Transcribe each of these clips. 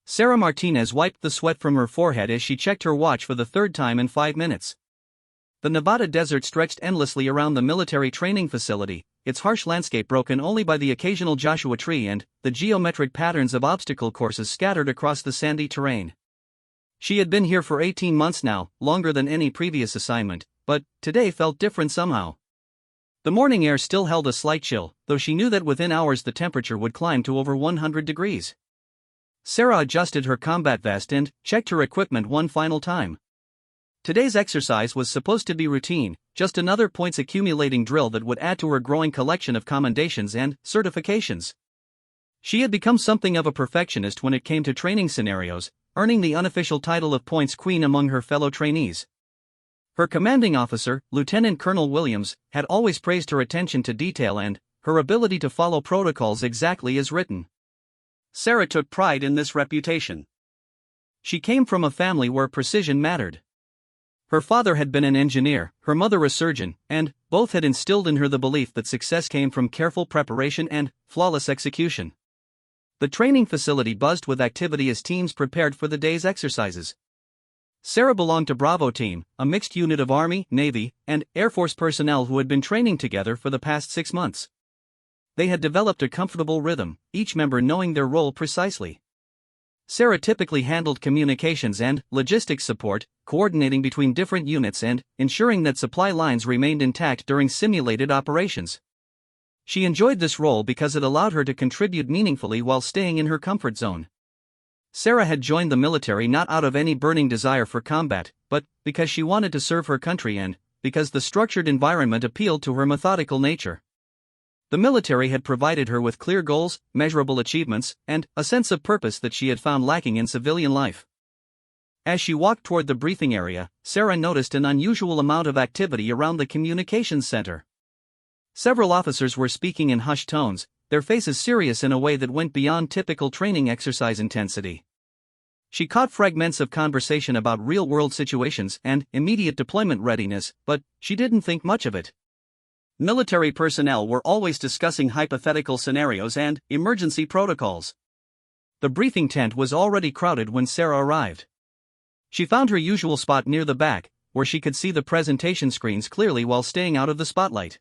Sarah Martinez wiped the sweat from her forehead as she checked her watch for the third time in 5 minutes. The Nevada desert stretched endlessly around the military training facility, its harsh landscape broken only by the occasional Joshua tree and the geometric patterns of obstacle courses scattered across the sandy terrain. She had been here for 18 months now, longer than any previous assignment, but today felt different somehow. The morning air still held a slight chill, though she knew that within hours the temperature would climb to over 100 degrees. Sarah adjusted her combat vest and checked her equipment one final time. Today's exercise was supposed to be routine, just another points accumulating drill that would add to her growing collection of commendations and certifications. She had become something of a perfectionist when it came to training scenarios, earning the unofficial title of points queen among her fellow trainees. Her commanding officer, Lieutenant Colonel Williams, had always praised her attention to detail and her ability to follow protocols exactly as written. Sarah took pride in this reputation. She came from a family where precision mattered. Her father had been an engineer, her mother a surgeon, and both had instilled in her the belief that success came from careful preparation and flawless execution. The training facility buzzed with activity as teams prepared for the day's exercises. Sarah belonged to Bravo Team, a mixed unit of Army, Navy, and Air Force personnel who had been training together for the past 6 months. They had developed a comfortable rhythm, each member knowing their role precisely. Sarah typically handled communications and logistics support, coordinating between different units and ensuring that supply lines remained intact during simulated operations. She enjoyed this role because it allowed her to contribute meaningfully while staying in her comfort zone. Sarah had joined the military not out of any burning desire for combat, but because she wanted to serve her country and because the structured environment appealed to her methodical nature. The military had provided her with clear goals, measurable achievements, and a sense of purpose that she had found lacking in civilian life. As she walked toward the briefing area, Sarah noticed an unusual amount of activity around the communications center. Several officers were speaking in hushed tones, their faces serious in a way that went beyond typical training exercise intensity. She caught fragments of conversation about real-world situations and immediate deployment readiness, but she didn't think much of it. Military personnel were always discussing hypothetical scenarios and emergency protocols. The briefing tent was already crowded when Sarah arrived. She found her usual spot near the back, where she could see the presentation screens clearly while staying out of the spotlight.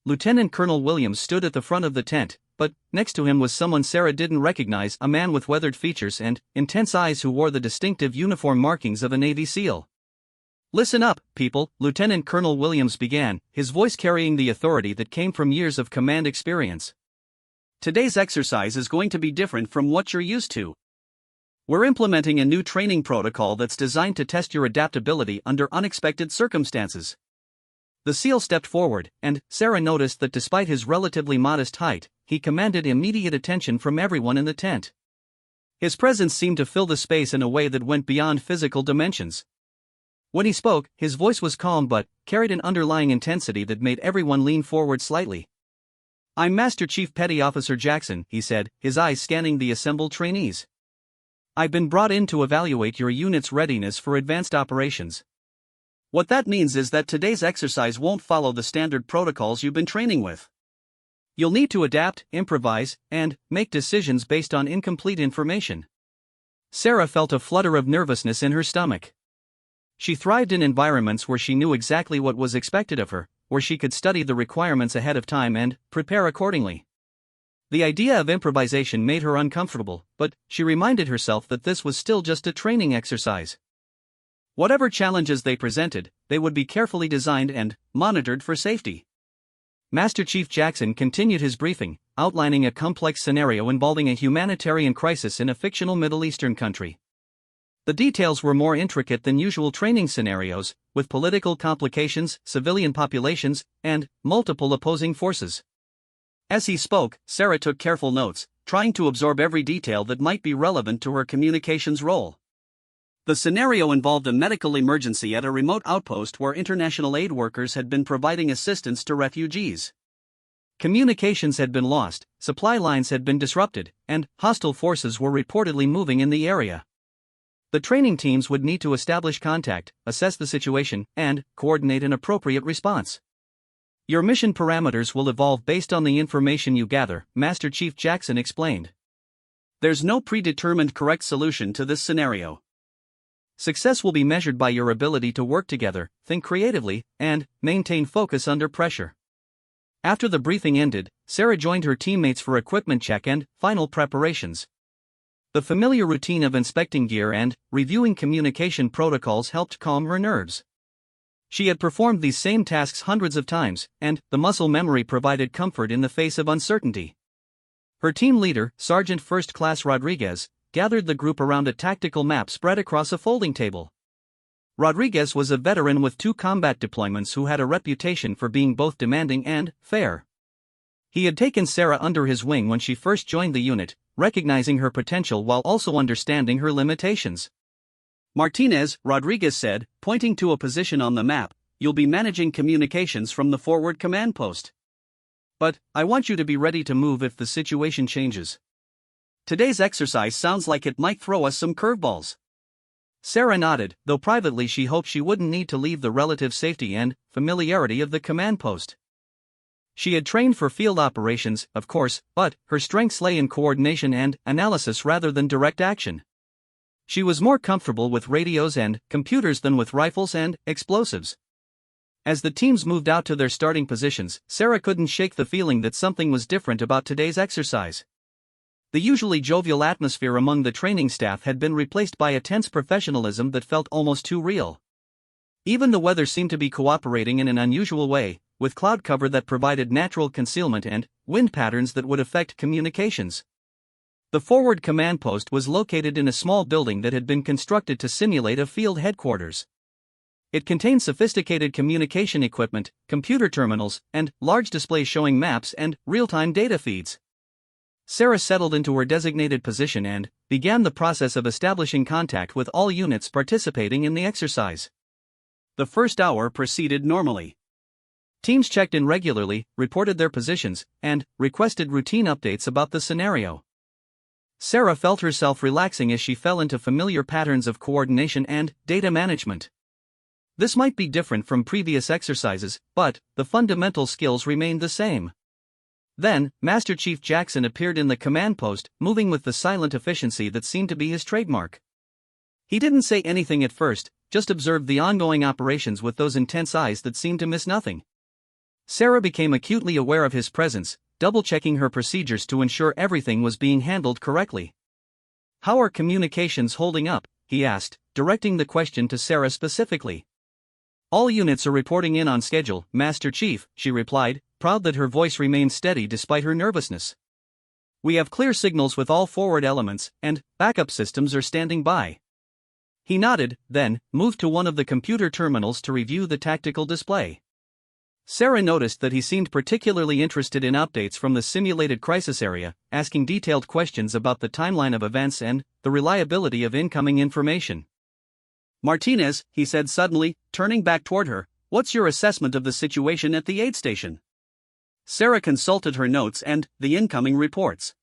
Lieutenant Colonel Williams stood at the front of the tent, but next to him was someone Sarah didn't recognize, a man with weathered features and intense eyes who wore the distinctive uniform markings of a Navy SEAL. "Listen up, people," Lieutenant Colonel Williams began, his voice carrying the authority that came from years of command experience. "Today's exercise is going to be different from what you're used to. We're implementing a new training protocol that's designed to test your adaptability under unexpected circumstances." The SEAL stepped forward, and Sarah noticed that despite his relatively modest height, he commanded immediate attention from everyone in the tent. His presence seemed to fill the space in a way that went beyond physical dimensions. When he spoke, his voice was calm but carried an underlying intensity that made everyone lean forward slightly. "I'm Master Chief Petty Officer Jackson," he said, his eyes scanning the assembled trainees. "I've been brought in to evaluate your unit's readiness for advanced operations. What that means is that today's exercise won't follow the standard protocols you've been training with. You'll need to adapt, improvise, and make decisions based on incomplete information." Sarah felt a flutter of nervousness in her stomach. She thrived in environments where she knew exactly what was expected of her, where she could study the requirements ahead of time and prepare accordingly. The idea of improvisation made her uncomfortable, but she reminded herself that this was still just a training exercise. Whatever challenges they presented, they would be carefully designed and monitored for safety. Master Chief Jackson continued his briefing, outlining a complex scenario involving a humanitarian crisis in a fictional Middle Eastern country. The details were more intricate than usual training scenarios, with political complications, civilian populations, and multiple opposing forces. As he spoke, Sarah took careful notes, trying to absorb every detail that might be relevant to her communications role. The scenario involved a medical emergency at a remote outpost where international aid workers had been providing assistance to refugees. Communications had been lost, supply lines had been disrupted, and hostile forces were reportedly moving in the area. The training teams would need to establish contact, assess the situation, and coordinate an appropriate response. "Your mission parameters will evolve based on the information you gather," Master Chief Jackson explained. There's no predetermined correct solution to this scenario. Success will be measured by your ability to work together, think creatively, and maintain focus under pressure. After the briefing ended, Sarah joined her teammates for equipment check and final preparations. The familiar routine of inspecting gear and reviewing communication protocols helped calm her nerves. She had performed these same tasks hundreds of times, and the muscle memory provided comfort in the face of uncertainty. Her team leader, Sergeant First Class Rodriguez, gathered the group around a tactical map spread across a folding table. Rodriguez was a veteran with 2 combat deployments who had a reputation for being both demanding and fair. He had taken Sarah under his wing when she first joined the unit, recognizing her potential while also understanding her limitations. Martinez, Rodriguez said, pointing to a position on the map, "You'll be managing communications from the forward command post. But I want you to be ready to move if the situation changes. Today's exercise sounds like it might throw us some curveballs." Sarah nodded, though privately she hoped she wouldn't need to leave the relative safety and familiarity of the command post. She had trained for field operations, of course, but her strengths lay in coordination and analysis rather than direct action. She was more comfortable with radios and computers than with rifles and explosives. As the teams moved out to their starting positions, Sarah couldn't shake the feeling that something was different about today's exercise. The usually jovial atmosphere among the training staff had been replaced by a tense professionalism that felt almost too real. Even the weather seemed to be cooperating in an unusual way, with cloud cover that provided natural concealment and wind patterns that would affect communications. The forward command post was located in a small building that had been constructed to simulate a field headquarters. It contained sophisticated communication equipment, computer terminals, and large displays showing maps and real-time data feeds. Sarah settled into her designated position and began the process of establishing contact with all units participating in the exercise. The first hour proceeded normally. Teams checked in regularly, reported their positions, and requested routine updates about the scenario. Sarah felt herself relaxing as she fell into familiar patterns of coordination and data management. This might be different from previous exercises, but the fundamental skills remained the same. Then, Master Chief Jackson appeared in the command post, moving with the silent efficiency that seemed to be his trademark. He didn't say anything at first, just observed the ongoing operations with those intense eyes that seemed to miss nothing. Sarah became acutely aware of his presence, double-checking her procedures to ensure everything was being handled correctly. "How are communications holding up?" he asked, directing the question to Sarah specifically. "All units are reporting in on schedule, Master Chief," she replied, proud that her voice remained steady despite her nervousness. "We have clear signals with all forward elements, and backup systems are standing by." He nodded, then moved to one of the computer terminals to review the tactical display. Sarah noticed that he seemed particularly interested in updates from the simulated crisis area, asking detailed questions about the timeline of events and the reliability of incoming information. "Martinez," he said suddenly, turning back toward her, "what's your assessment of the situation at the aid station?" Sarah consulted her notes and the incoming reports.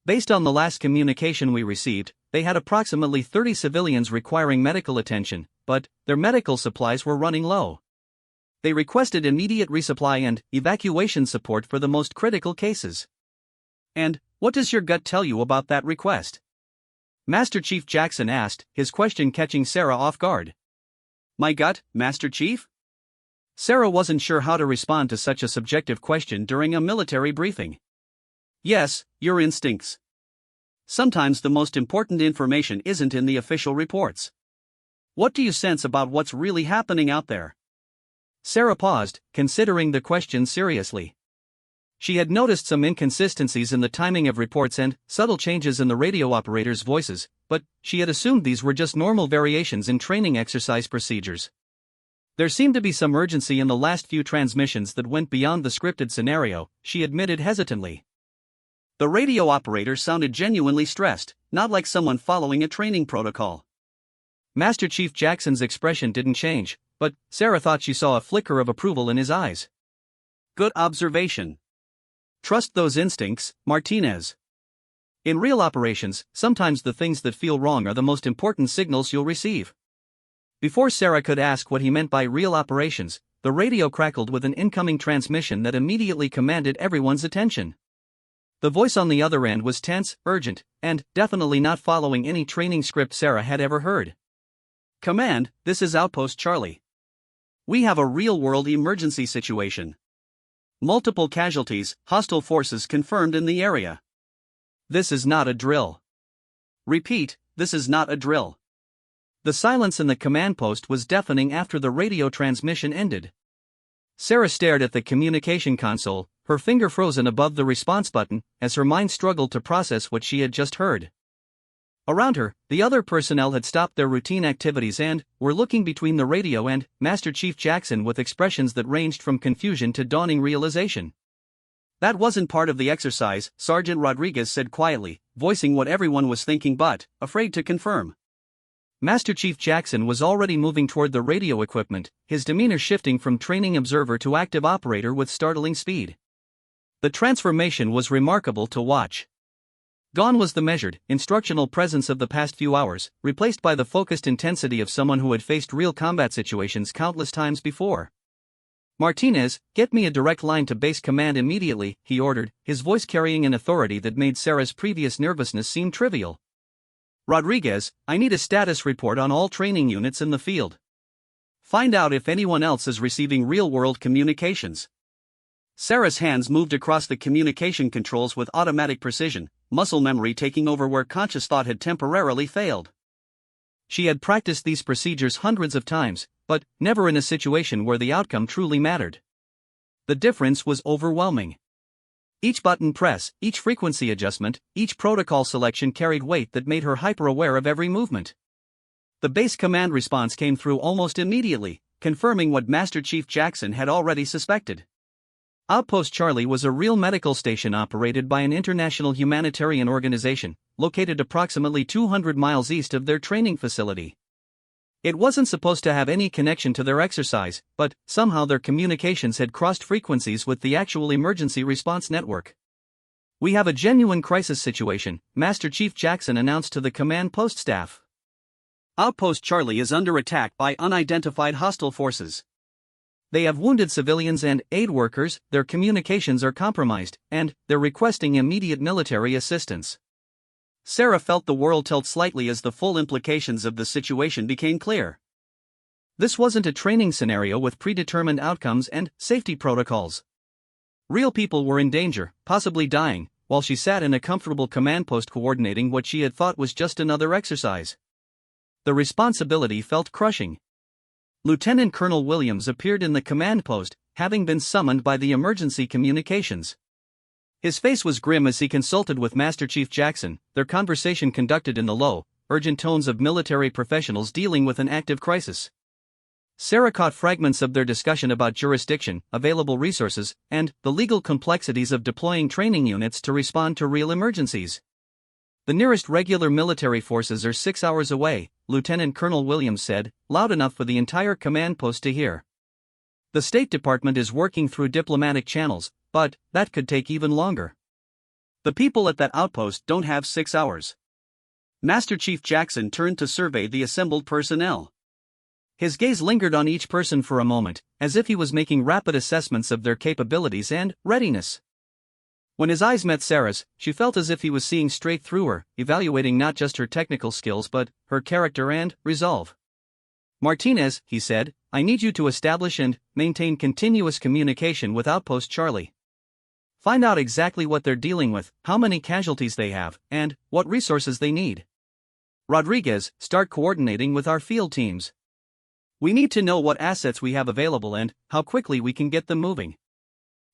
Based on the last communication we received, they had approximately 30 civilians requiring medical attention, but their medical supplies were running low. They requested immediate resupply and evacuation support for the most critical cases. "And what does your gut tell you about that request?" Master Chief Jackson asked, his question catching Sarah off guard. "My gut, Master Chief?" Sarah wasn't sure how to respond to such a subjective question during a military briefing. "Yes, your instincts. Sometimes the most important information isn't in the official reports. What do you sense about what's really happening out there?" Sarah paused, considering the question seriously. She had noticed some inconsistencies in the timing of reports and subtle changes in the radio operators' voices, but she had assumed these were just normal variations in training exercise procedures. There seemed to be some urgency in the last few transmissions that went beyond the scripted scenario, she admitted hesitantly. The radio operator sounded genuinely stressed, not like someone following a training protocol. Master Chief Jackson's expression didn't change, but Sarah thought she saw a flicker of approval in his eyes. "Good observation. Trust those instincts, Martinez. In real operations, sometimes the things that feel wrong are the most important signals you'll receive." Before Sarah could ask what he meant by real operations, the radio crackled with an incoming transmission that immediately commanded everyone's attention. The voice on the other end was tense, urgent, and definitely not following any training script Sarah had ever heard. "Command, this is Outpost Charlie. We have a real-world emergency situation. Multiple casualties, hostile forces confirmed in the area. This is not a drill. Repeat, this is not a drill." The silence in the command post was deafening after the radio transmission ended. Sarah stared at the communication console, her finger frozen above the response button, as her mind struggled to process what she had just heard. Around her, the other personnel had stopped their routine activities and were looking between the radio and Master Chief Jackson with expressions that ranged from confusion to dawning realization. "That wasn't part of the exercise," Sergeant Rodriguez said quietly, voicing what everyone was thinking but afraid to confirm. Master Chief Jackson was already moving toward the radio equipment, his demeanor shifting from training observer to active operator with startling speed. The transformation was remarkable to watch. Gone was the measured, instructional presence of the past few hours, replaced by the focused intensity of someone who had faced real combat situations countless times before. "Martinez, get me a direct line to base command immediately," he ordered, his voice carrying an authority that made Sarah's previous nervousness seem trivial. "Rodriguez, I need a status report on all training units in the field. Find out if anyone else is receiving real-world communications." Sarah's hands moved across the communication controls with automatic precision, muscle memory taking over where conscious thought had temporarily failed. She had practiced these procedures hundreds of times, but never in a situation where the outcome truly mattered. The difference was overwhelming. Each button press, each frequency adjustment, each protocol selection carried weight that made her hyper-aware of every movement. The base command response came through almost immediately, confirming what Master Chief Jackson had already suspected. Outpost Charlie was a real medical station operated by an international humanitarian organization, located approximately 200 miles east of their training facility. It wasn't supposed to have any connection to their exercise, but somehow their communications had crossed frequencies with the actual emergency response network. "We have a genuine crisis situation," Master Chief Jackson announced to the command post staff. "Outpost Charlie is under attack by unidentified hostile forces. They have wounded civilians and aid workers, their communications are compromised, and they're requesting immediate military assistance." Sarah felt the world tilt slightly as the full implications of the situation became clear. This wasn't a training scenario with predetermined outcomes and safety protocols. Real people were in danger, possibly dying, while she sat in a comfortable command post coordinating what she had thought was just another exercise. The responsibility felt crushing. Lieutenant Colonel Williams appeared in the command post, having been summoned by the emergency communications. His face was grim as he consulted with Master Chief Jackson, their conversation conducted in the low, urgent tones of military professionals dealing with an active crisis. Sarah caught fragments of their discussion about jurisdiction, available resources, and the legal complexities of deploying training units to respond to real emergencies. "The nearest regular military forces are 6 hours away," Lieutenant Colonel Williams said, loud enough for the entire command post to hear. "The State Department is working through diplomatic channels, but that could take even longer. The people at that outpost don't have 6 hours." Master Chief Jackson turned to survey the assembled personnel. His gaze lingered on each person for a moment, as if he was making rapid assessments of their capabilities and readiness. When his eyes met Sarah's, she felt as if he was seeing straight through her, evaluating not just her technical skills but her character and resolve. "Martinez," he said, "I need you to establish and maintain continuous communication with Outpost Charlie. Find out exactly what they're dealing with, how many casualties they have, and what resources they need. Rodriguez, start coordinating with our field teams. We need to know what assets we have available and how quickly we can get them moving."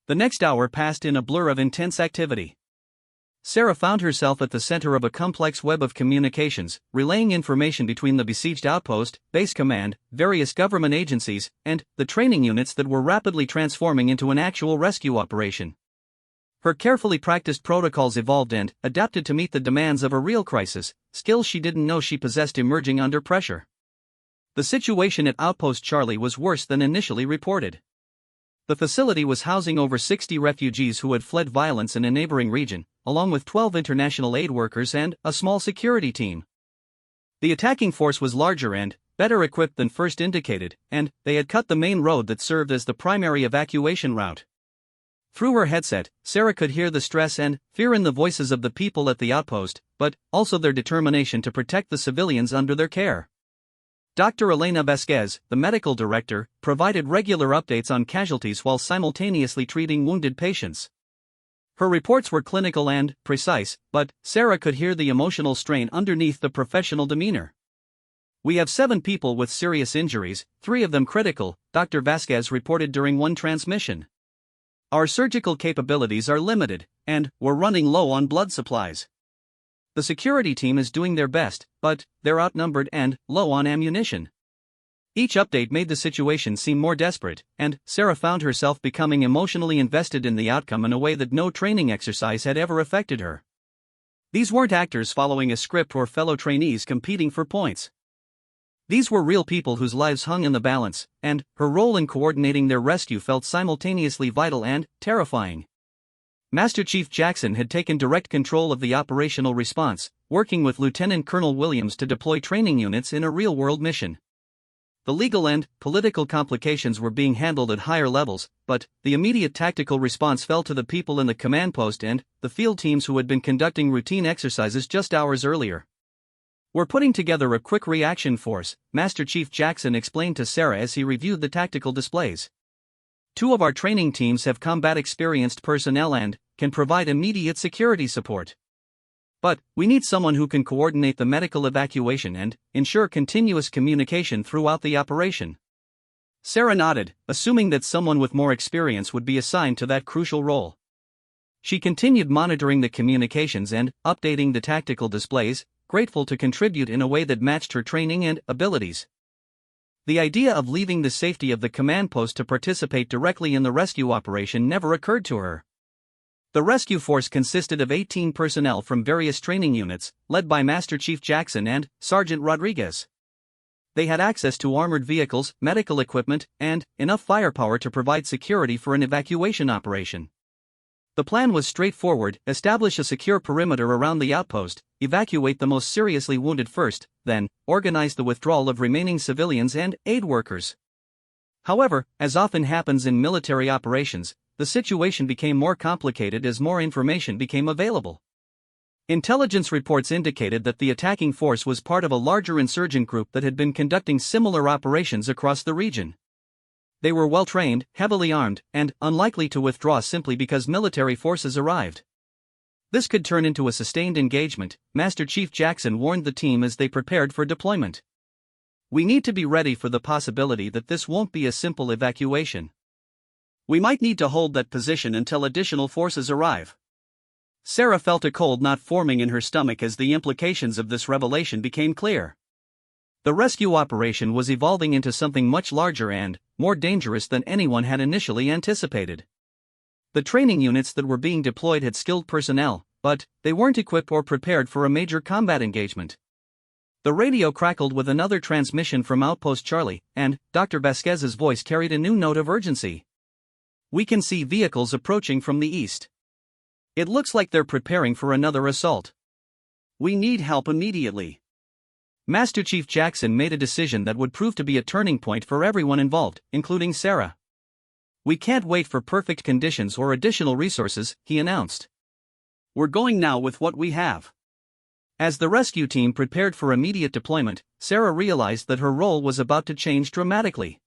The next hour passed in a blur of intense activity. Sarah found herself at the center of a complex web of communications, relaying information between the besieged outpost, base command, various government agencies, and the training units that were rapidly transforming into an actual rescue operation. Her carefully practiced protocols evolved and adapted to meet the demands of a real crisis, skills she didn't know she possessed emerging under pressure. The situation at Outpost Charlie was worse than initially reported. The facility was housing over 60 refugees who had fled violence in a neighboring region, along with 12 international aid workers and a small security team. The attacking force was larger and better equipped than first indicated, and they had cut the main road that served as the primary evacuation route. Through her headset, Sarah could hear the stress and fear in the voices of the people at the outpost, but also their determination to protect the civilians under their care. Dr. Elena Vasquez, the medical director, provided regular updates on casualties while simultaneously treating wounded patients. Her reports were clinical and precise, but Sarah could hear the emotional strain underneath the professional demeanor. "We have 7 people with serious injuries, 3 of them critical," Dr. Vasquez reported during one transmission. "Our surgical capabilities are limited, and we're running low on blood supplies. The security team is doing their best, but they're outnumbered and low on ammunition." Each update made the situation seem more desperate, and Sarah found herself becoming emotionally invested in the outcome in a way that no training exercise had ever affected her. These weren't actors following a script or fellow trainees competing for points. These were real people whose lives hung in the balance, and her role in coordinating their rescue felt simultaneously vital and terrifying. Master Chief Jackson had taken direct control of the operational response, working with Lieutenant Colonel Williams to deploy training units in a real-world mission. The legal and political complications were being handled at higher levels, but the immediate tactical response fell to the people in the command post and the field teams who had been conducting routine exercises just hours earlier. "We're putting together a quick reaction force," Master Chief Jackson explained to Sarah as he reviewed the tactical displays. "2 of our training teams have combat-experienced personnel and can provide immediate security support. But we need someone who can coordinate the medical evacuation and ensure continuous communication throughout the operation." Sarah nodded, assuming that someone with more experience would be assigned to that crucial role. She continued monitoring the communications and updating the tactical displays, grateful to contribute in a way that matched her training and abilities. The idea of leaving the safety of the command post to participate directly in the rescue operation never occurred to her. The rescue force consisted of 18 personnel from various training units, led by Master Chief Jackson and Sergeant Rodriguez. They had access to armored vehicles, medical equipment, and enough firepower to provide security for an evacuation operation. The plan was straightforward: establish a secure perimeter around the outpost, evacuate the most seriously wounded first, then organize the withdrawal of remaining civilians and aid workers. However, as often happens in military operations, the situation became more complicated as more information became available. Intelligence reports indicated that the attacking force was part of a larger insurgent group that had been conducting similar operations across the region. They were well-trained, heavily armed, and unlikely to withdraw simply because military forces arrived. This could turn into a sustained engagement, Master Chief Jackson warned the team as they prepared for deployment. "We need to be ready for the possibility that this won't be a simple evacuation. We might need to hold that position until additional forces arrive." Sarah felt a cold knot forming in her stomach as the implications of this revelation became clear. The rescue operation was evolving into something much larger and more dangerous than anyone had initially anticipated. The training units that were being deployed had skilled personnel, but they weren't equipped or prepared for a major combat engagement. The radio crackled with another transmission from Outpost Charlie, and Dr. Vasquez's voice carried a new note of urgency. "We can see vehicles approaching from the east. It looks like they're preparing for another assault. We need help immediately." Master Chief Jackson made a decision that would prove to be a turning point for everyone involved, including Sarah. "We can't wait for perfect conditions or additional resources," he announced. "We're going now with what we have." As the rescue team prepared for immediate deployment, Sarah realized that her role was about to change dramatically.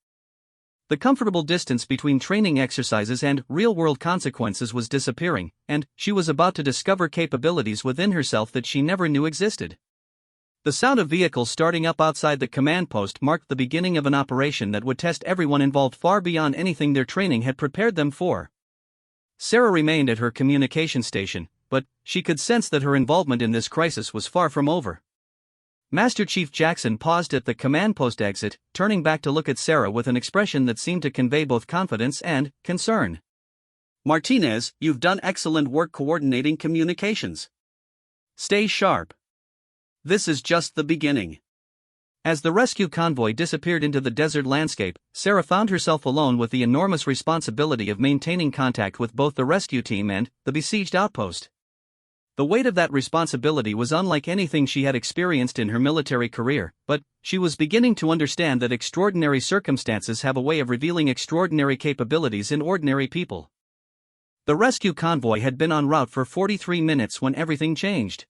The comfortable distance between training exercises and real-world consequences was disappearing, and she was about to discover capabilities within herself that she never knew existed. The sound of vehicles starting up outside the command post marked the beginning of an operation that would test everyone involved far beyond anything their training had prepared them for. Sarah remained at her communication station, but she could sense that her involvement in this crisis was far from over. Master Chief Jackson paused at the command post exit, turning back to look at Sarah with an expression that seemed to convey both confidence and concern. "Martinez, you've done excellent work coordinating communications. Stay sharp. This is just the beginning." As the rescue convoy disappeared into the desert landscape, Sarah found herself alone with the enormous responsibility of maintaining contact with both the rescue team and the besieged outpost. The weight of that responsibility was unlike anything she had experienced in her military career, but she was beginning to understand that extraordinary circumstances have a way of revealing extraordinary capabilities in ordinary people. The rescue convoy had been en route for 43 minutes when everything changed.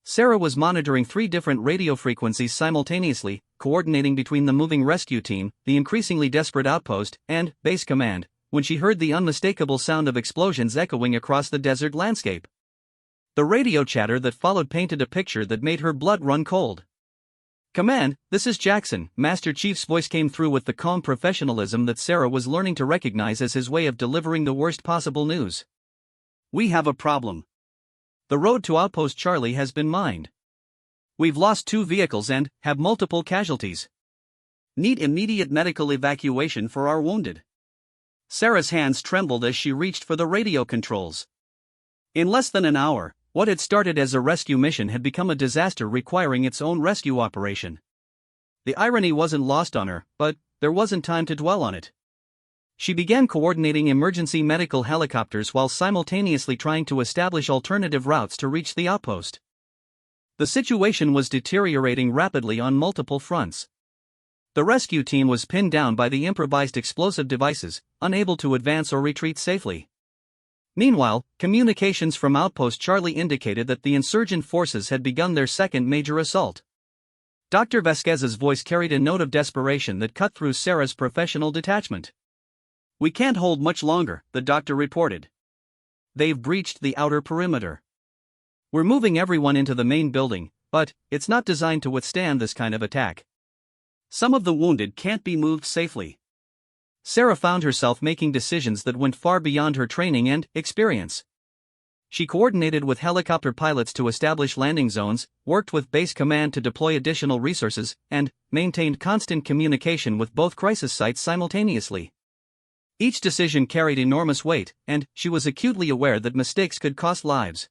Sarah was monitoring 3 different radio frequencies simultaneously, coordinating between the moving rescue team, the increasingly desperate outpost, and base command, when she heard the unmistakable sound of explosions echoing across the desert landscape. The radio chatter that followed painted a picture that made her blood run cold. "Command, this is Jackson," Master Chief's voice came through with the calm professionalism that Sarah was learning to recognize as his way of delivering the worst possible news. "We have a problem. The road to Outpost Charlie has been mined. We've lost 2 vehicles and have multiple casualties. Need immediate medical evacuation for our wounded." Sarah's hands trembled as she reached for the radio controls. In less than an hour, what had started as a rescue mission had become a disaster requiring its own rescue operation. The irony wasn't lost on her, but there wasn't time to dwell on it. She began coordinating emergency medical helicopters while simultaneously trying to establish alternative routes to reach the outpost. The situation was deteriorating rapidly on multiple fronts. The rescue team was pinned down by the improvised explosive devices, unable to advance or retreat safely. Meanwhile, communications from Outpost Charlie indicated that the insurgent forces had begun their second major assault. Dr. Vasquez's voice carried a note of desperation that cut through Sarah's professional detachment. "We can't hold much longer," the doctor reported. "They've breached the outer perimeter. We're moving everyone into the main building, but it's not designed to withstand this kind of attack. Some of the wounded can't be moved safely." Sarah found herself making decisions that went far beyond her training and experience. She coordinated with helicopter pilots to establish landing zones, worked with base command to deploy additional resources, and maintained constant communication with both crisis sites simultaneously. Each decision carried enormous weight, and she was acutely aware that mistakes could cost lives.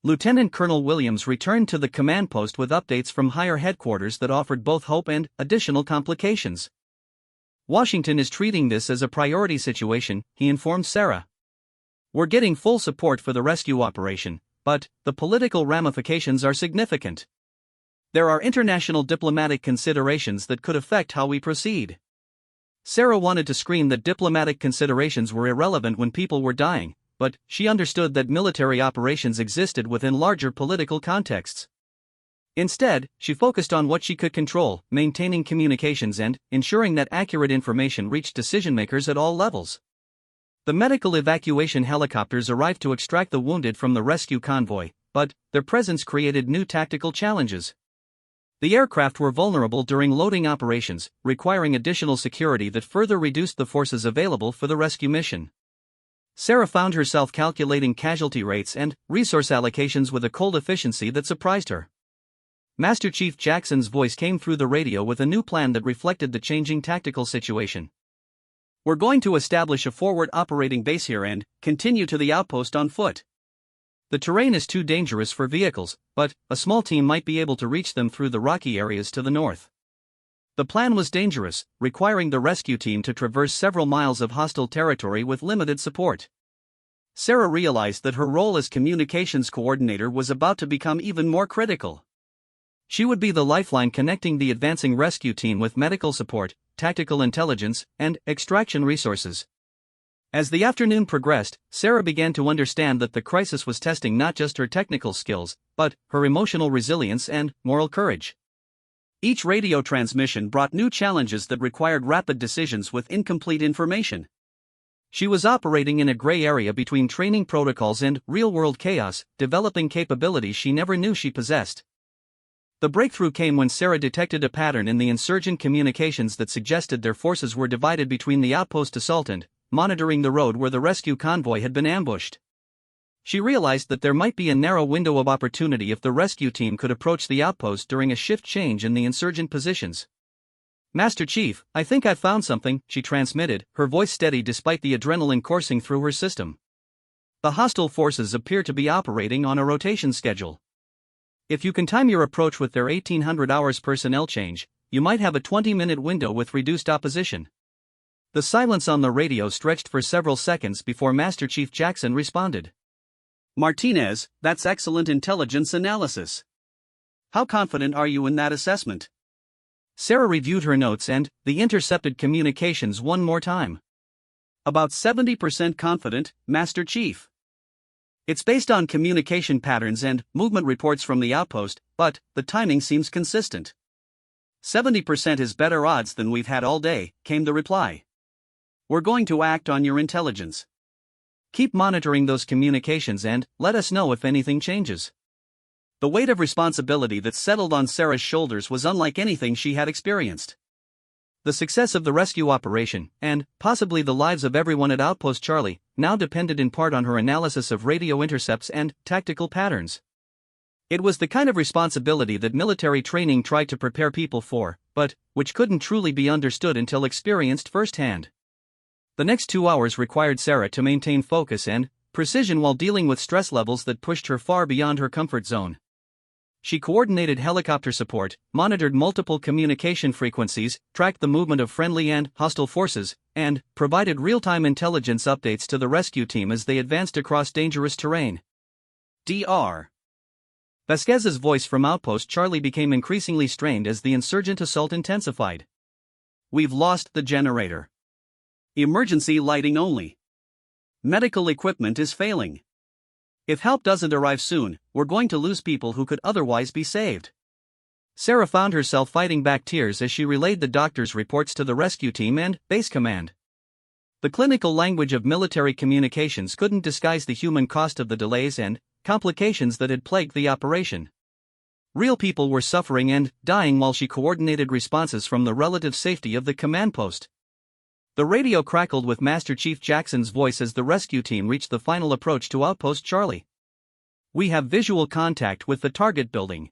Lieutenant Colonel Williams returned to the command post with updates from higher headquarters that offered both hope and additional complications. "Washington is treating this as a priority situation," he informed Sarah. "We're getting full support for the rescue operation, but the political ramifications are significant. There are international diplomatic considerations that could affect how we proceed." Sarah wanted to scream that diplomatic considerations were irrelevant when people were dying, but she understood that military operations existed within larger political contexts. Instead, she focused on what she could control, maintaining communications and ensuring that accurate information reached decision-makers at all levels. The medical evacuation helicopters arrived to extract the wounded from the rescue convoy, but their presence created new tactical challenges. The aircraft were vulnerable during loading operations, requiring additional security that further reduced the forces available for the rescue mission. Sarah found herself calculating casualty rates and resource allocations with a cold efficiency that surprised her. Master Chief Jackson's voice came through the radio with a new plan that reflected the changing tactical situation. "We're going to establish a forward operating base here and continue to the outpost on foot. The terrain is too dangerous for vehicles, but a small team might be able to reach them through the rocky areas to the north." The plan was dangerous, requiring the rescue team to traverse several miles of hostile territory with limited support. Sarah realized that her role as communications coordinator was about to become even more critical. She would be the lifeline connecting the advancing rescue team with medical support, tactical intelligence, and extraction resources. As the afternoon progressed, Sarah began to understand that the crisis was testing not just her technical skills, but her emotional resilience and moral courage. Each radio transmission brought new challenges that required rapid decisions with incomplete information. She was operating in a gray area between training protocols and real-world chaos, developing capabilities she never knew she possessed. The breakthrough came when Sarah detected a pattern in the insurgent communications that suggested their forces were divided between the outpost assault and monitoring the road where the rescue convoy had been ambushed. She realized that there might be a narrow window of opportunity if the rescue team could approach the outpost during a shift change in the insurgent positions. "Master Chief, I think I've found something," she transmitted, her voice steady despite the adrenaline coursing through her system. "The hostile forces appear to be operating on a rotation schedule. If you can time your approach with their 1800 hours personnel change, you might have a 20-minute window with reduced opposition." The silence on the radio stretched for several seconds before Master Chief Jackson responded. "Martinez, that's excellent intelligence analysis. How confident are you in that assessment?" Sarah reviewed her notes and the intercepted communications one more time. About 70% confident, Master Chief. It's based on communication patterns and movement reports from the outpost, but the timing seems consistent. 70% is better odds than we've had all day, came the reply. We're going to act on your intelligence. Keep monitoring those communications and let us know if anything changes. The weight of responsibility that settled on Sarah's shoulders was unlike anything she had experienced. The success of the rescue operation, and possibly the lives of everyone at Outpost Charlie, now depended in part on her analysis of radio intercepts and tactical patterns. It was the kind of responsibility that military training tried to prepare people for, but which couldn't truly be understood until experienced firsthand. The next 2 hours required Sarah to maintain focus and precision while dealing with stress levels that pushed her far beyond her comfort zone. She coordinated helicopter support, monitored multiple communication frequencies, tracked the movement of friendly and hostile forces, and provided real-time intelligence updates to the rescue team as they advanced across dangerous terrain. Dr. Vasquez's voice from Outpost Charlie became increasingly strained as the insurgent assault intensified. We've lost the generator. Emergency lighting only. Medical equipment is failing. If help doesn't arrive soon, we're going to lose people who could otherwise be saved. Sarah found herself fighting back tears as she relayed the doctor's reports to the rescue team and base command. The clinical language of military communications couldn't disguise the human cost of the delays and complications that had plagued the operation. Real people were suffering and dying while she coordinated responses from the relative safety of the command post. The radio crackled with Master Chief Jackson's voice as the rescue team reached the final approach to Outpost Charlie. We have visual contact with the target building.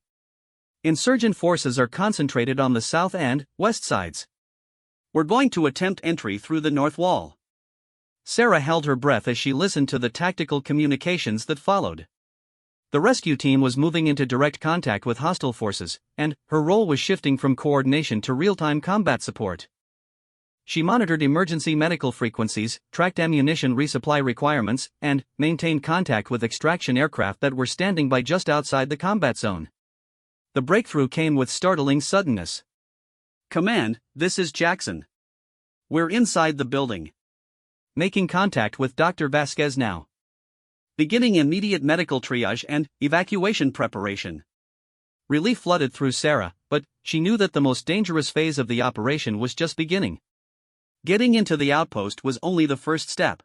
Insurgent forces are concentrated on the south and west sides. We're going to attempt entry through the north wall. Sarah held her breath as she listened to the tactical communications that followed. The rescue team was moving into direct contact with hostile forces, and her role was shifting from coordination to real-time combat support. She monitored emergency medical frequencies, tracked ammunition resupply requirements, and maintained contact with extraction aircraft that were standing by just outside the combat zone. The breakthrough came with startling suddenness. Command, this is Jackson. We're inside the building. Making contact with Dr. Vasquez now. Beginning immediate medical triage and evacuation preparation. Relief flooded through Sarah, but she knew that the most dangerous phase of the operation was just beginning. Getting into the outpost was only the first step.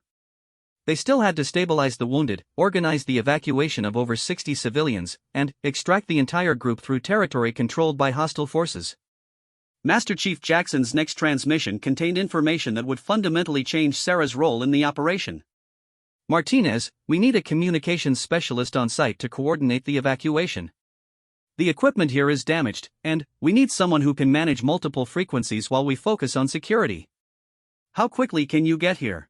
They still had to stabilize the wounded, organize the evacuation of over 60 civilians, and extract the entire group through territory controlled by hostile forces. Master Chief Jackson's next transmission contained information that would fundamentally change Sarah's role in the operation. Martinez, we need a communications specialist on site to coordinate the evacuation. The equipment here is damaged, and we need someone who can manage multiple frequencies while we focus on security. How quickly can you get here?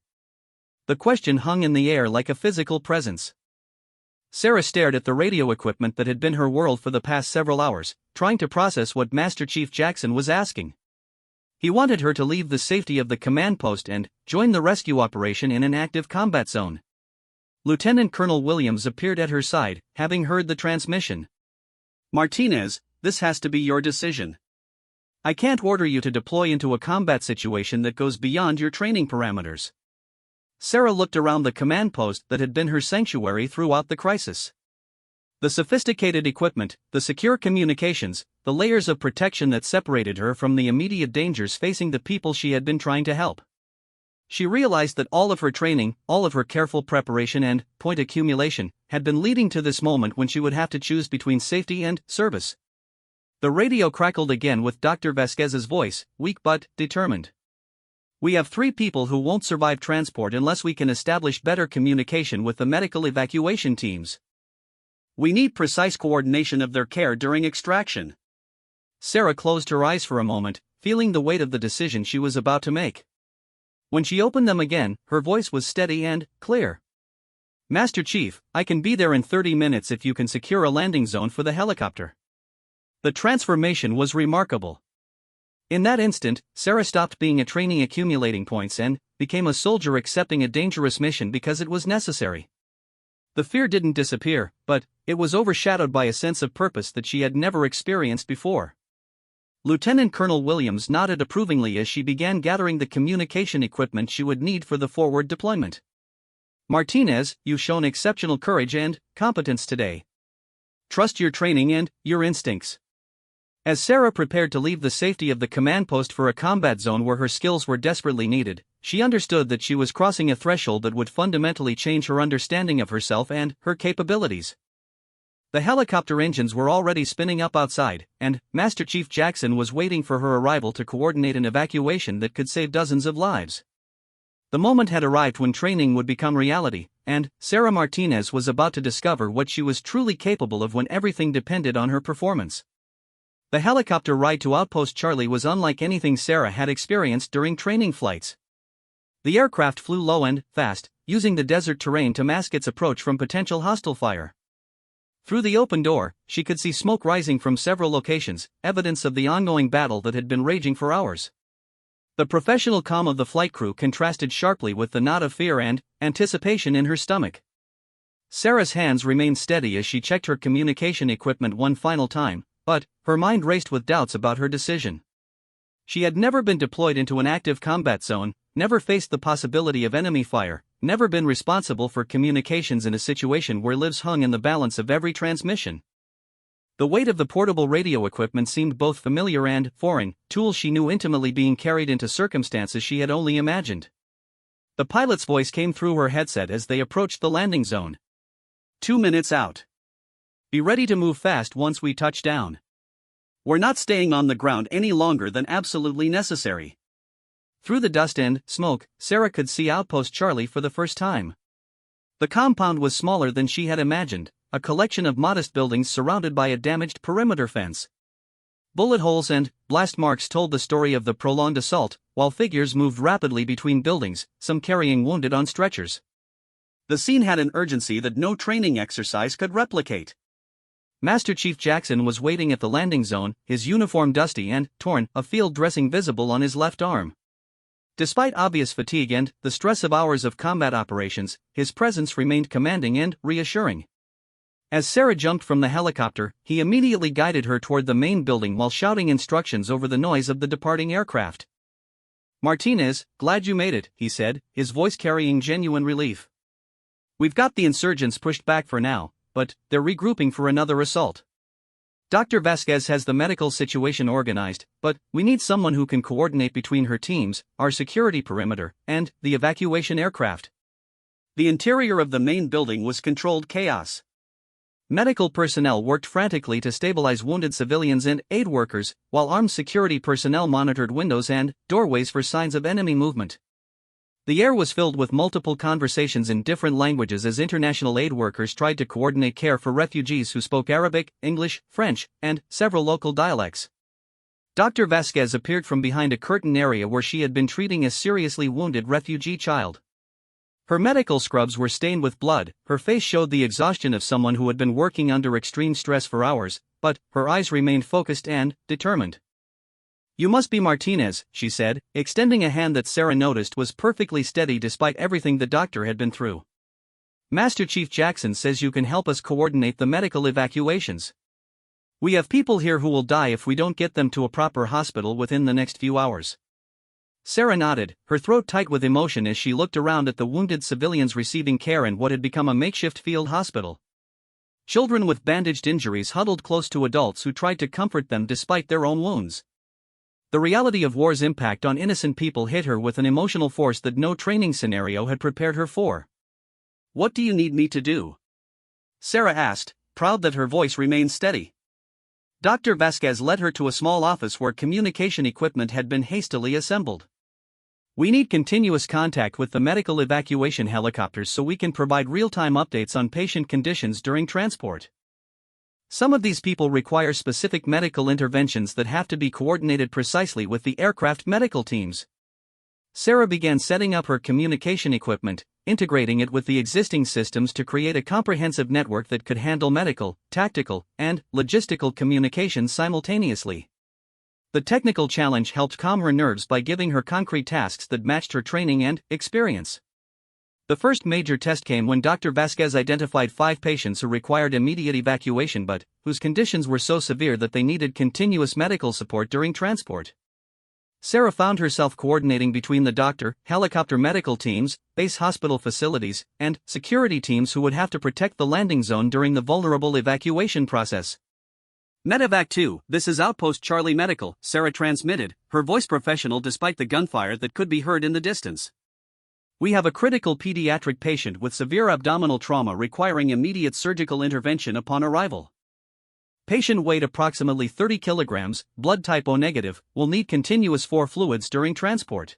The question hung in the air like a physical presence. Sarah stared at the radio equipment that had been her world for the past several hours, trying to process what Master Chief Jackson was asking. He wanted her to leave the safety of the command post and join the rescue operation in an active combat zone. Lieutenant Colonel Williams appeared at her side, having heard the transmission. Martinez, this has to be your decision. I can't order you to deploy into a combat situation that goes beyond your training parameters. Sarah looked around the command post that had been her sanctuary throughout the crisis. The sophisticated equipment, the secure communications, the layers of protection that separated her from the immediate dangers facing the people she had been trying to help. She realized that all of her training, all of her careful preparation and point accumulation had been leading to this moment when she would have to choose between safety and service. The radio crackled again with Dr. Vasquez's voice, weak but determined. We have 3 people who won't survive transport unless we can establish better communication with the medical evacuation teams. We need precise coordination of their care during extraction. Sarah closed her eyes for a moment, feeling the weight of the decision she was about to make. When she opened them again, her voice was steady and clear. Master Chief, I can be there in 30 minutes if you can secure a landing zone for the helicopter. The transformation was remarkable. In that instant, Sarah stopped being a training accumulating points and became a soldier accepting a dangerous mission because it was necessary. The fear didn't disappear, but it was overshadowed by a sense of purpose that she had never experienced before. Lieutenant Colonel Williams nodded approvingly as she began gathering the communication equipment she would need for the forward deployment. "Martinez, you've shown exceptional courage and competence today. Trust your training and your instincts." As Sarah prepared to leave the safety of the command post for a combat zone where her skills were desperately needed, she understood that she was crossing a threshold that would fundamentally change her understanding of herself and her capabilities. The helicopter engines were already spinning up outside, and Master Chief Jackson was waiting for her arrival to coordinate an evacuation that could save dozens of lives. The moment had arrived when training would become reality, and Sarah Martinez was about to discover what she was truly capable of when everything depended on her performance. The helicopter ride to Outpost Charlie was unlike anything Sarah had experienced during training flights. The aircraft flew low and fast, using the desert terrain to mask its approach from potential hostile fire. Through the open door, she could see smoke rising from several locations, evidence of the ongoing battle that had been raging for hours. The professional calm of the flight crew contrasted sharply with the knot of fear and anticipation in her stomach. Sarah's hands remained steady as she checked her communication equipment one final time, but her mind raced with doubts about her decision. She had never been deployed into an active combat zone, never faced the possibility of enemy fire, never been responsible for communications in a situation where lives hung in the balance of every transmission. The weight of the portable radio equipment seemed both familiar and foreign, tools she knew intimately being carried into circumstances she had only imagined. The pilot's voice came through her headset as they approached the landing zone. 2 minutes out. Be ready to move fast once we touch down. We're not staying on the ground any longer than absolutely necessary. Through the dust and smoke, Sarah could see Outpost Charlie for the first time. The compound was smaller than she had imagined, a collection of modest buildings surrounded by a damaged perimeter fence. Bullet holes and blast marks told the story of the prolonged assault, while figures moved rapidly between buildings, some carrying wounded on stretchers. The scene had an urgency that no training exercise could replicate. Master Chief Jackson was waiting at the landing zone, his uniform dusty and torn, a field dressing visible on his left arm. Despite obvious fatigue and the stress of hours of combat operations, his presence remained commanding and reassuring. As Sarah jumped from the helicopter, he immediately guided her toward the main building while shouting instructions over the noise of the departing aircraft. "Martinez, glad you made it," he said, his voice carrying genuine relief. "We've got the insurgents pushed back for now, but they're regrouping for another assault. Dr. Vasquez has the medical situation organized, but we need someone who can coordinate between her teams, our security perimeter, and the evacuation aircraft." The interior of the main building was controlled chaos. Medical personnel worked frantically to stabilize wounded civilians and aid workers, while armed security personnel monitored windows and doorways for signs of enemy movement. The air was filled with multiple conversations in different languages as international aid workers tried to coordinate care for refugees who spoke Arabic, English, French, and several local dialects. Dr. Vasquez appeared from behind a curtained area where she had been treating a seriously wounded refugee child. Her medical scrubs were stained with blood, her face showed the exhaustion of someone who had been working under extreme stress for hours, but her eyes remained focused and determined. "You must be Martinez," she said, extending a hand that Sarah noticed was perfectly steady despite everything the doctor had been through. "Master Chief Jackson says you can help us coordinate the medical evacuations. We have people here who will die if we don't get them to a proper hospital within the next few hours." Sarah nodded, her throat tight with emotion as she looked around at the wounded civilians receiving care in what had become a makeshift field hospital. Children with bandaged injuries huddled close to adults who tried to comfort them despite their own wounds. The reality of war's impact on innocent people hit her with an emotional force that no training scenario had prepared her for. "What do you need me to do?" Sarah asked, proud that her voice remained steady. Dr. Vasquez led her to a small office where communication equipment had been hastily assembled. "We need continuous contact with the medical evacuation helicopters so we can provide real-time updates on patient conditions during transport. Some of these people require specific medical interventions that have to be coordinated precisely with the aircraft medical teams." Sarah began setting up her communication equipment, integrating it with the existing systems to create a comprehensive network that could handle medical, tactical, and logistical communications simultaneously. The technical challenge helped calm her nerves by giving her concrete tasks that matched her training and experience. The first major test came when Dr. Vasquez identified 5 patients who required immediate evacuation but whose conditions were so severe that they needed continuous medical support during transport. Sarah found herself coordinating between the doctor, helicopter medical teams, base hospital facilities, and security teams who would have to protect the landing zone during the vulnerable evacuation process. Medevac 2, this is Outpost Charlie Medical, Sarah transmitted, her voice professional despite the gunfire that could be heard in the distance. We have a critical pediatric patient with severe abdominal trauma requiring immediate surgical intervention upon arrival. Patient weight approximately 30 kilograms, blood type O negative, will need continuous 4 fluids during transport.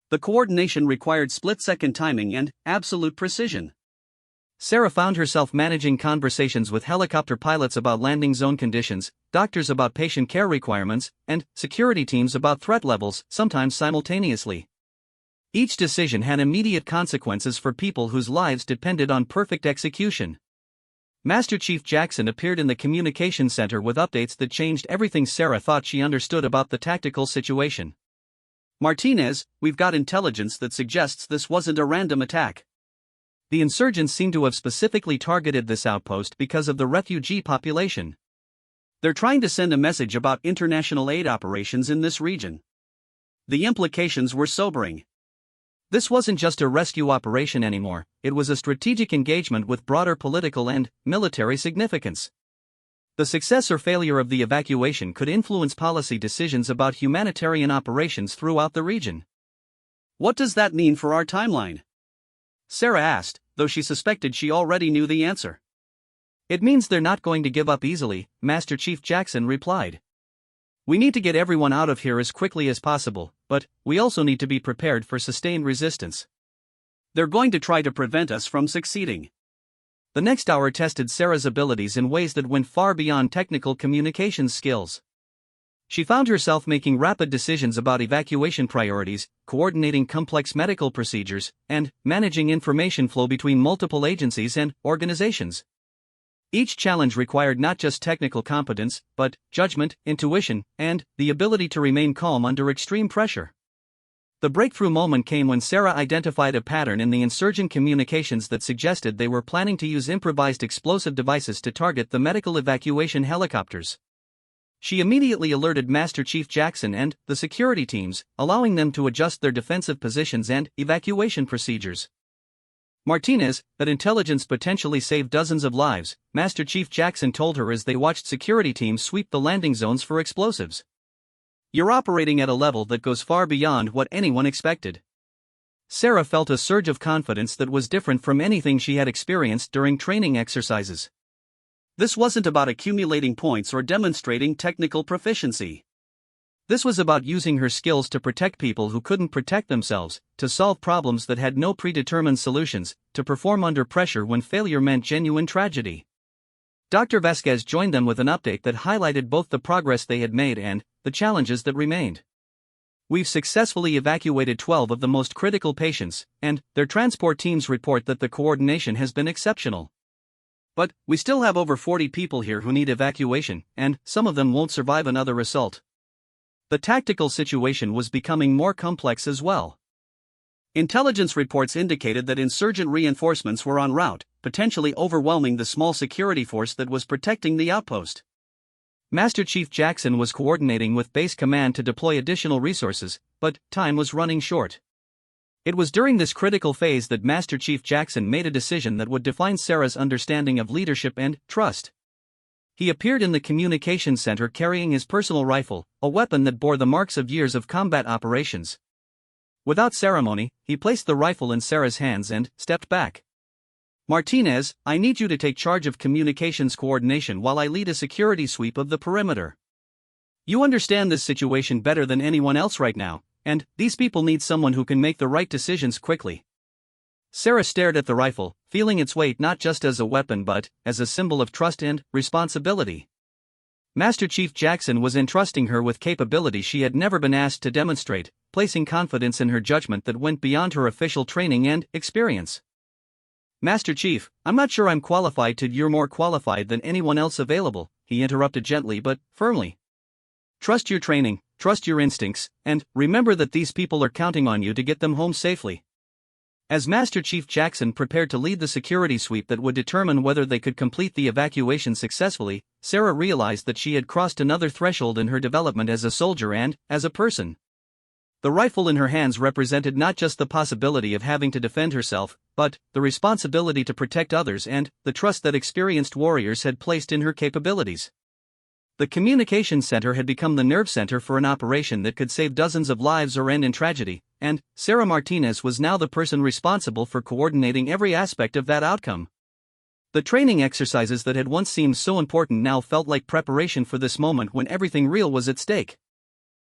The coordination required split-second timing and absolute precision. Sarah found herself managing conversations with helicopter pilots about landing zone conditions, doctors about patient care requirements, and security teams about threat levels, sometimes simultaneously. Each decision had immediate consequences for people whose lives depended on perfect execution. Master Chief Jackson appeared in the communication center with updates that changed everything Sarah thought she understood about the tactical situation. Martinez, we've got intelligence that suggests this wasn't a random attack. The insurgents seem to have specifically targeted this outpost because of the refugee population. They're trying to send a message about international aid operations in this region. The implications were sobering. This wasn't just a rescue operation anymore, it was a strategic engagement with broader political and military significance. The success or failure of the evacuation could influence policy decisions about humanitarian operations throughout the region. What does that mean for our timeline? Sarah asked, though she suspected she already knew the answer. It means they're not going to give up easily, Master Chief Jackson replied. We need to get everyone out of here as quickly as possible, but we also need to be prepared for sustained resistance. They're going to try to prevent us from succeeding. The next hour tested Sarah's abilities in ways that went far beyond technical communications skills. She found herself making rapid decisions about evacuation priorities, coordinating complex medical procedures, and managing information flow between multiple agencies and organizations. Each challenge required not just technical competence, but judgment, intuition, and the ability to remain calm under extreme pressure. The breakthrough moment came when Sarah identified a pattern in the insurgent communications that suggested they were planning to use improvised explosive devices to target the medical evacuation helicopters. She immediately alerted Master Chief Jackson and the security teams, allowing them to adjust their defensive positions and evacuation procedures. Martinez, that intelligence potentially saved dozens of lives, Master Chief Jackson told her as they watched security teams sweep the landing zones for explosives. You're operating at a level that goes far beyond what anyone expected. Sarah felt a surge of confidence that was different from anything she had experienced during training exercises. This wasn't about accumulating points or demonstrating technical proficiency. This was about using her skills to protect people who couldn't protect themselves, to solve problems that had no predetermined solutions, to perform under pressure when failure meant genuine tragedy. Dr. Vasquez joined them with an update that highlighted both the progress they had made and the challenges that remained. We've successfully evacuated 12 of the most critical patients, and their transport teams report that the coordination has been exceptional. But we still have over 40 people here who need evacuation, and some of them won't survive another assault. The tactical situation was becoming more complex as well. Intelligence reports indicated that insurgent reinforcements were en route, potentially overwhelming the small security force that was protecting the outpost. Master Chief Jackson was coordinating with Base Command to deploy additional resources, but time was running short. It was during this critical phase that Master Chief Jackson made a decision that would define Sarah's understanding of leadership and trust. He appeared in the communications center carrying his personal rifle, a weapon that bore the marks of years of combat operations. Without ceremony, he placed the rifle in Sarah's hands and stepped back. Martinez, I need you to take charge of communications coordination while I lead a security sweep of the perimeter. You understand this situation better than anyone else right now, and these people need someone who can make the right decisions quickly. Sarah stared at the rifle, feeling its weight not just as a weapon but as a symbol of trust and responsibility. Master Chief Jackson was entrusting her with capabilities she had never been asked to demonstrate, placing confidence in her judgment that went beyond her official training and experience. Master Chief, I'm not sure I'm qualified to. You're more qualified than anyone else available, he interrupted gently but firmly. Trust your training, trust your instincts, and remember that these people are counting on you to get them home safely. As Master Chief Jackson prepared to lead the security sweep that would determine whether they could complete the evacuation successfully, Sarah realized that she had crossed another threshold in her development as a soldier and, as a person. The rifle in her hands represented not just the possibility of having to defend herself, but the responsibility to protect others and the trust that experienced warriors had placed in her capabilities. The communications center had become the nerve center for an operation that could save dozens of lives or end in tragedy, and Sarah Martinez was now the person responsible for coordinating every aspect of that outcome. The training exercises that had once seemed so important now felt like preparation for this moment when everything real was at stake.